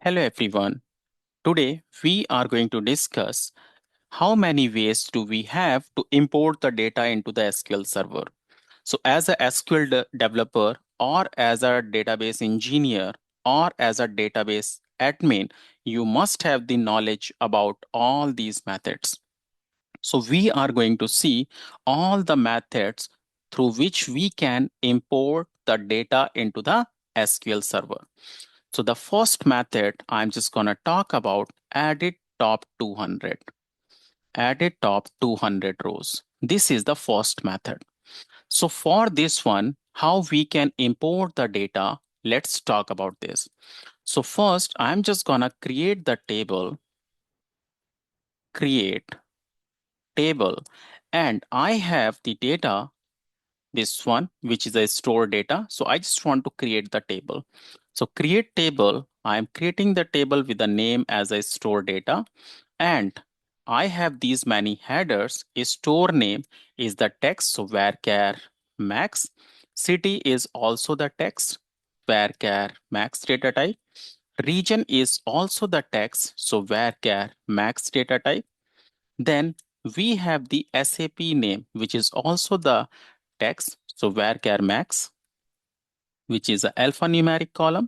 Hello everyone. Today we are going to discuss how many ways do we have to import the data into the SQL Server. So as a SQL developer or as a database engineer or as a database admin, you must have the knowledge about all these methods. So we are going to see all the methods through which we can import the data into the SQL Server. So the first method I'm just going to talk about added top 200. Added top 200 rows. This is the first method. So for this one, how we can import the data, let's talk about this. So first, I'm just going to create the table, create table, and I have the data, this one, which is a store data. So I just want to create the table. So create table, I'm creating the table with the name as a store data. And I have these many headers. A store name is the text, so varchar max. City is also the text, varchar max data type. Region is also the text, so varchar max data type. Then we have the SAP name, which is also the text, so varchar max, which is a alphanumeric column.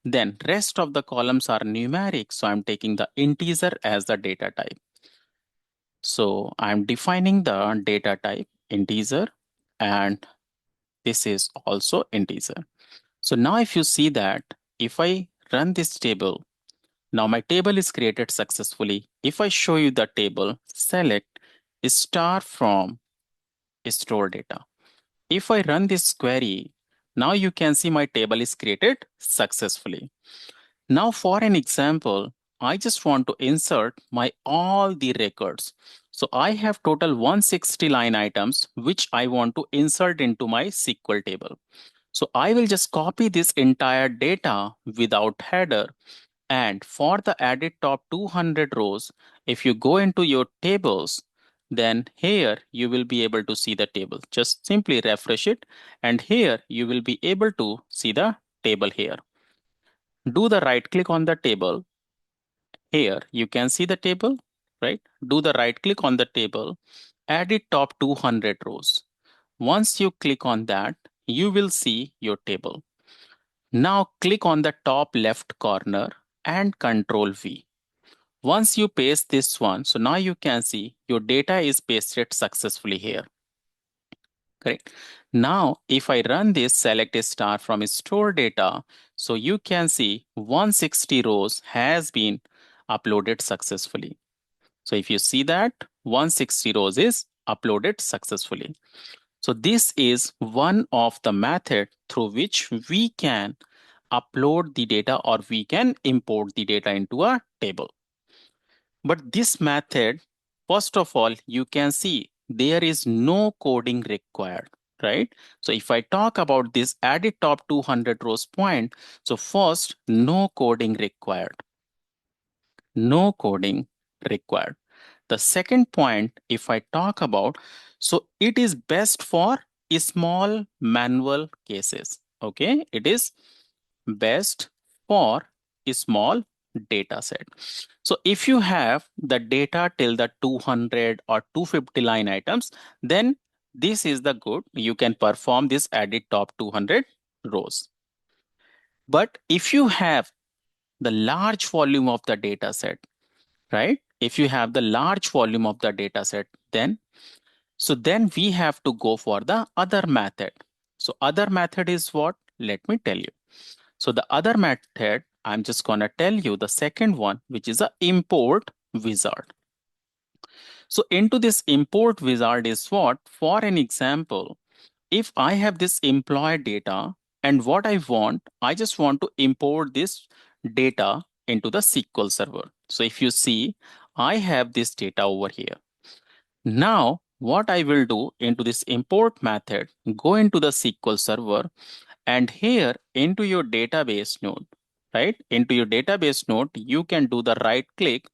Then rest of the columns are numeric, so I'm taking the integer as the data type. So I'm defining the data type integer, and this is also integer. So now if you see that, if I run this table, now my table is created successfully. If I show you the table, select star from store data. If I run this query, now you can see my table is created successfully. Now for an example, I just want to insert my all the records. So I have total 160 line items which I want to insert into my SQL table. So I will just copy this entire data without header. And for the added top 200 rows, if you go into your tables, then here you will be able to see the table. Just simply refresh it, and here you will be able to see the table here. Do the right click on the table. Here you can see the table, right? Do the right click on the table, edit top 200 rows. Once you click on that, you will see your table. Now click on the top left corner and Control V. Once you paste this one, so now you can see your data is pasted successfully here. Correct. Now, if I run this select a star from store data, so you can see 160 rows has been uploaded successfully. So if you see that 160 rows is uploaded successfully. So this is one of the method through which we can upload the data or we can import the data into a table. But this method, first of all, you can see there is no coding required, right? So if I talk about this added top 200 rows point, so first, no coding required. No coding required. The second point, if I talk about, so it is best for small manual cases. Okay, it is best for a small data set. So if you have the data till the 200 or 250 line items, then this is the good. You can perform this added top 200 rows. But if you have the large volume of the data set, right? If you have the large volume of the data set, then we have to go for the other method. So other method is what? Let me tell you. So the other method, I'm just going to tell you the second one, which is a import wizard. So into this import wizard is what? For an example, if I have this employee data and what I just want to import this data into the SQL Server. So if you see, I have this data over here. Now, what I will do into this import method, go into the SQL Server and here into your database node, right? Into your database node, you can do the right click.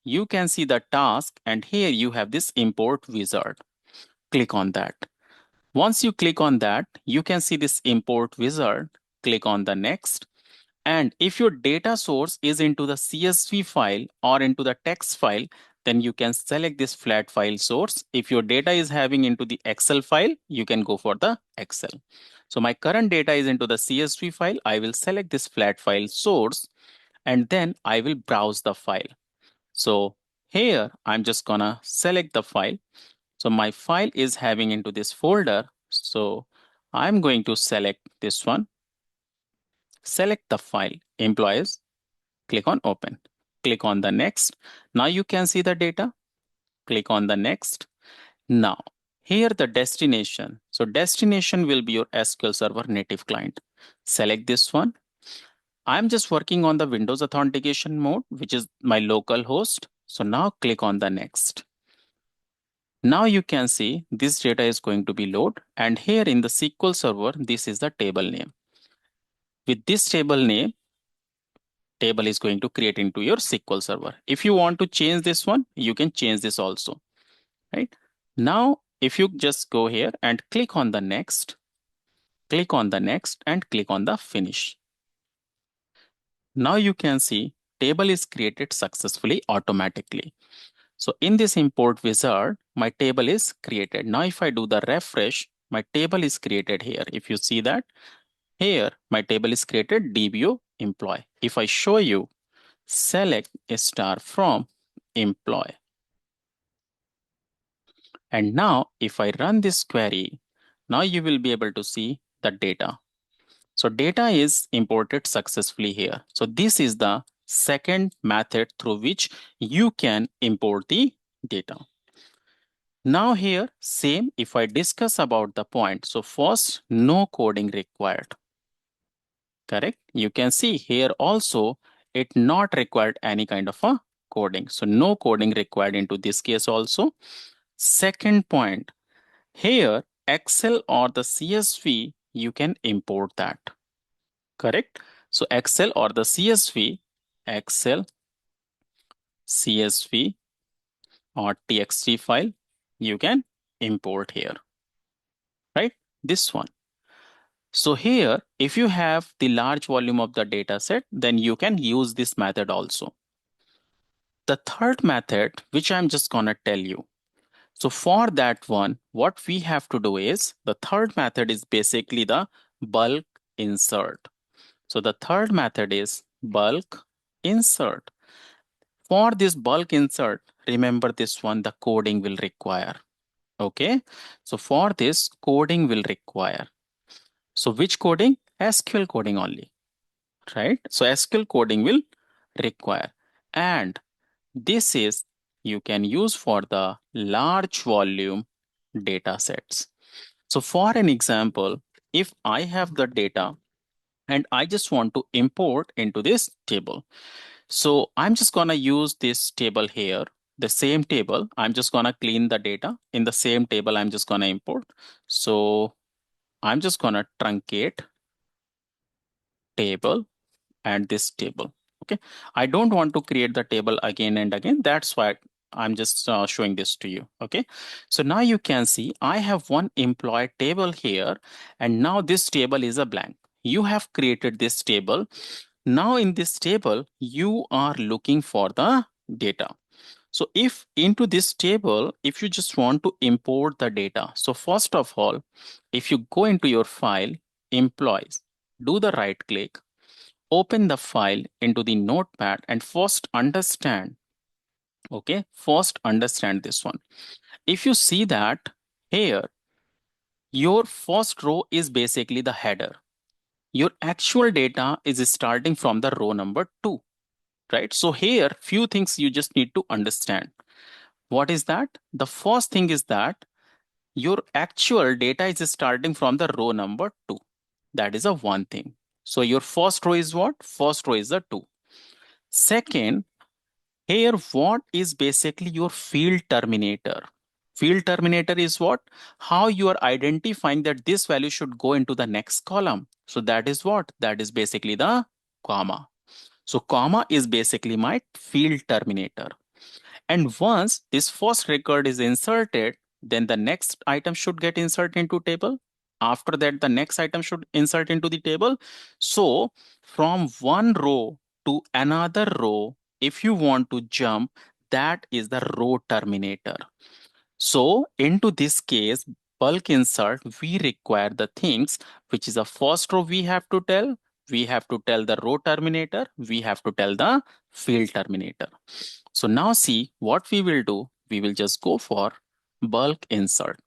You can see the task and here you have this import wizard. Click on that. Once you click on that, you can see this import wizard. Click on the next. And if your data source is into the CSV file or into the text file, then you can select this flat file source. If your data is having into the Excel file, you can go for the Excel. So my current data is into the CSV file. I will select this flat file source and then I will browse the file. So here I'm just gonna select the file. So my file is having into this folder. So I'm going to select this one, select the file, employees, click on open, click on the next. Now you can see the data, click on the next. Now here the destination. So destination will be your SQL Server native client. Select this one. I'm just working on the Windows authentication mode, which is my local host. So now click on the next. Now you can see this data is going to be load, and here in the SQL Server, this is the table name. With this table name, table is going to create into your SQL Server. If you want to change this one, you can change this also, right? Now, if you just go here and click on the next, click on the next and click on the finish. Now you can see table is created successfully automatically. So in this import wizard, my table is created. Now if I do the refresh, my table is created here. If you see that, here my table is created DBO employee. If I show you, select a star from employee. And now if I run this query, now you will be able to see the data. So data is imported successfully here. So this is the second method through which you can import the data. Now here, same if I discuss about the point. So first, no coding required. Correct? You can see here also, it not required any kind of a coding. So no coding required into this case also. Second point, here Excel or the CSV, you can import that. Correct? So Excel or the CSV, Excel, CSV or TXT file, you can import here, right? This one. So here, if you have the large volume of the data set, then you can use this method also. The third method, which I'm just gonna tell you. So for that one, what we have to do is, the third method is basically the bulk insert. So the third method is bulk insert. For this bulk insert, remember this one, the coding will require. Okay. So for this, coding will require. So which coding? SQL coding only, right? So SQL coding will require. And this is you can use for the large volume data sets. So for an example, if I have the data and I just want to import into this table. So I'm just gonna use this table here, the same table. I'm just gonna clean the data in the same table. I'm just gonna import. So I'm just gonna truncate table and this table. Okay. I don't want to create the table again and again. That's why I'm just showing this to you. Okay. So now you can see I have one employee table here, and now this table is a blank. You have created this table. Now in this table, you are looking for the data. So if into this table, if you just want to import the data, so first of all, if you go into your file, employees, do the right click, open the file into the notepad and first understand. Okay, first understand this one. If you see that here, your first row is basically the header. Your actual data is starting from the row number 2, right? So here, few things you just need to understand. What is that? The first thing is that your actual data is starting from the row number 2. That is a one thing. So your first row is what? First row is the 2. Second, here, what is basically your field terminator? Field terminator is what? How you are identifying that this value should go into the next column. So that is what? That is basically the comma. So comma is basically my field terminator. And once this first record is inserted, then the next item should get inserted into table. After that, the next item should insert into the table. So from one row to another row, if you want to jump, that is the row terminator. So into this case, bulk insert, we require the things which is the first row we have to tell. We have to tell the row terminator. We have to tell the field terminator. So now see what we will do. We will just go for bulk insert.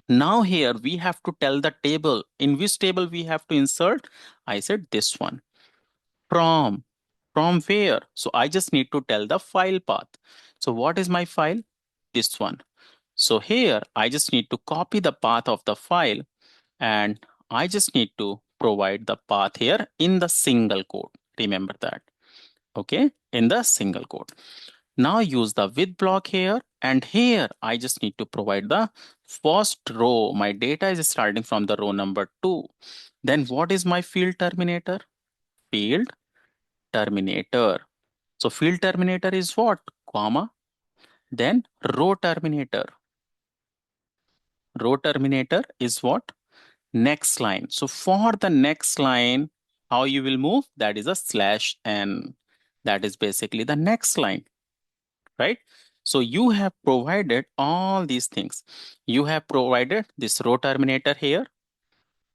Now here we have to tell the table. In which table we have to insert? I said this one. From. From where? So I just need to tell the file path. So what is my file? This one. So here I just need to copy the path of the file and I just need to provide the path here in the single quote. Remember that. Okay, in the single quote. Now use the with block here, and here I just need to provide the first row. My data is starting from the row number 2. Then what is my field terminator? Field terminator. So field terminator is what? Comma. Then row terminator. Row terminator is what? Next line. So for the next line, how you will move? That is a slash n. That is basically the next line, right? So you have provided all these things. You have provided this row terminator here,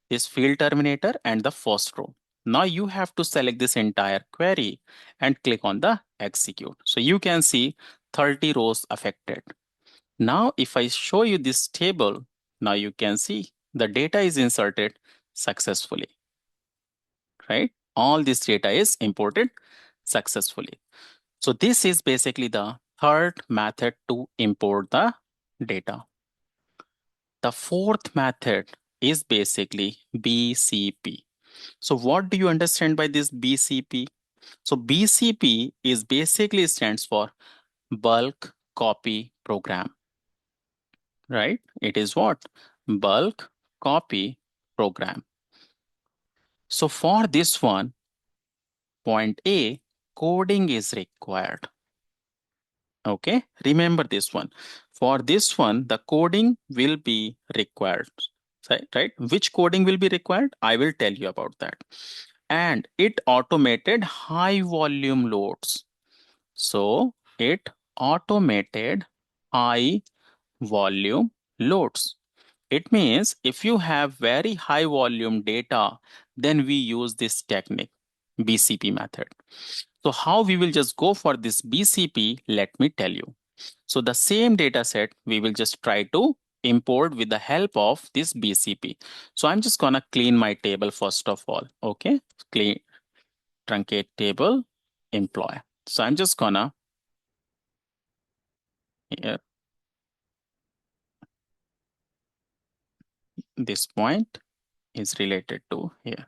this field terminator, and the first row. Now you have to select this entire query and click on the execute. So you can see 30 rows affected. Now if I show you this table, now you can see the data is inserted successfully, right? All this data is imported successfully. So this is basically the third method to import the data. The fourth method is basically BCP. So what do you understand by this BCP? So BCP is basically stands for bulk copy program, right? It is what? Bulk copy program. So for this one, point A, coding is required. Okay, remember this one. For this one, the coding will be required, right? Which coding will be required? I will tell you about that. And it automated high volume loads. So it automated high volume loads. It means if you have very high volume data, then we use this technique, BCP method. So how we will just go for this BCP, let me tell you. So the same data set, we will just try to import with the help of this BCP. So I'm just gonna clean my table first of all, okay? Clean, truncate table, employee. So I'm just gonna, here, this point is related to here,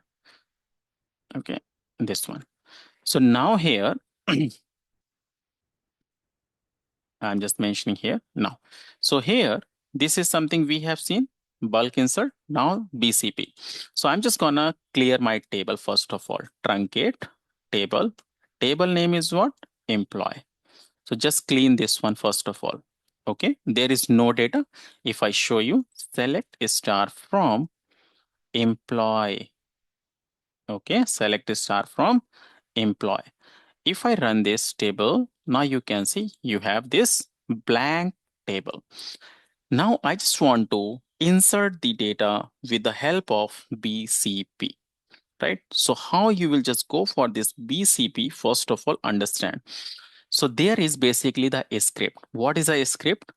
okay? This one. So now here, I'm just mentioning here now. So here, this is something we have seen, bulk insert, now BCP. So I'm just gonna clear my table first of all, truncate table. Table name is what? Employee. So just clean this one first of all. Okay, there is no data. If I show you, select a star from employee. Okay, select a star from employee. If I run this table, now you can see you have this blank table. Now I just want to insert the data with the help of BCP, right? So how you will just go for this BCP, first of all, understand. So there is basically the script. What is a script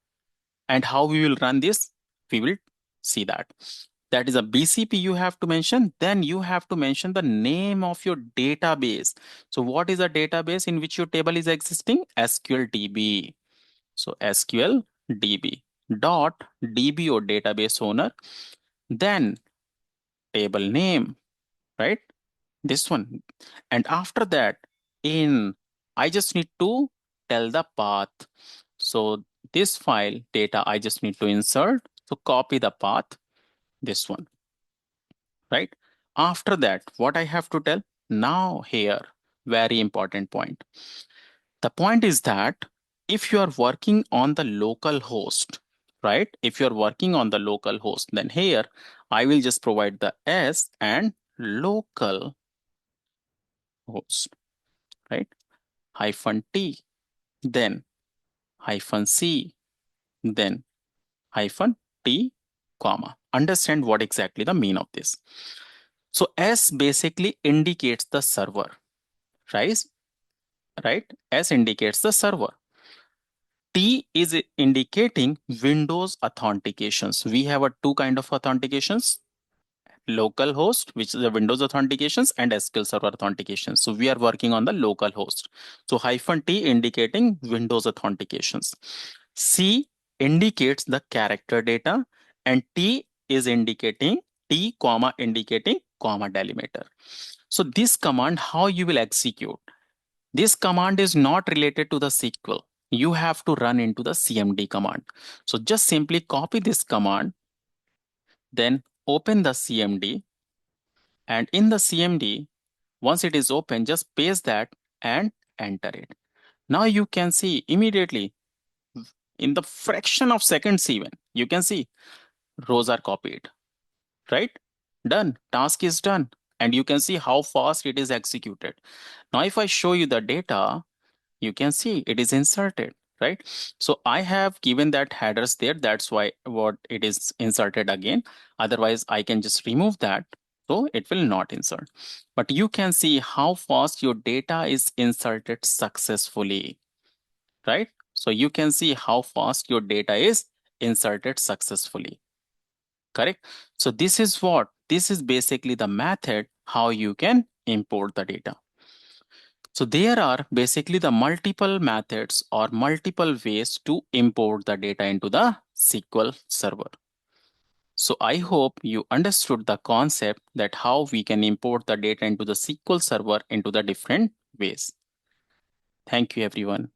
and how we will run this? We will see that. That is a BCP you have to mention. Then you have to mention the name of your database. So what is a database in which your table is existing? SQL DB. So SQL DB dot DB or database owner. Then table name, right? This one. And after that, I just need to tell the path. So this file data, I just need to insert. So copy the path, this one, right? After that, what I have to tell? Now here, very important point. The point is that if you are working on the local host, right? If you're working on the local host, then here I will just provide the S and local host, right? Hyphen T, then hyphen C, then hyphen T, comma. Understand what exactly the mean of this. So S basically indicates the server, right? Right? S indicates the server. T is indicating Windows authentications. We have a two kind of authentications, local host, which is the Windows authentications, and SQL Server authentications. So we are working on the local host. So hyphen T indicating Windows authentications. C indicates the character data, and T is indicating T comma indicating comma delimiter. So this command, how you will execute? This command is not related to the SQL. You have to run into the CMD command. So just simply copy this command, then open the CMD, and in the CMD, once it is open, just paste that and enter it. Now you can see immediately in the fraction of seconds even, you can see rows are copied, right? Done. Task is done. And you can see how fast it is executed. Now, if I show you the data, you can see it is inserted, right? So I have given that headers there. That's why what it is inserted again. Otherwise, I can just remove that. So it will not insert. But you can see how fast your data is inserted successfully, right? So you can see how fast your data is inserted successfully, correct? So this is what? This is basically the method how you can import the data. So there are basically the multiple methods or multiple ways to import the data into the SQL Server. So I hope you understood the concept that how we can import the data into the SQL Server into the different ways. Thank you, everyone.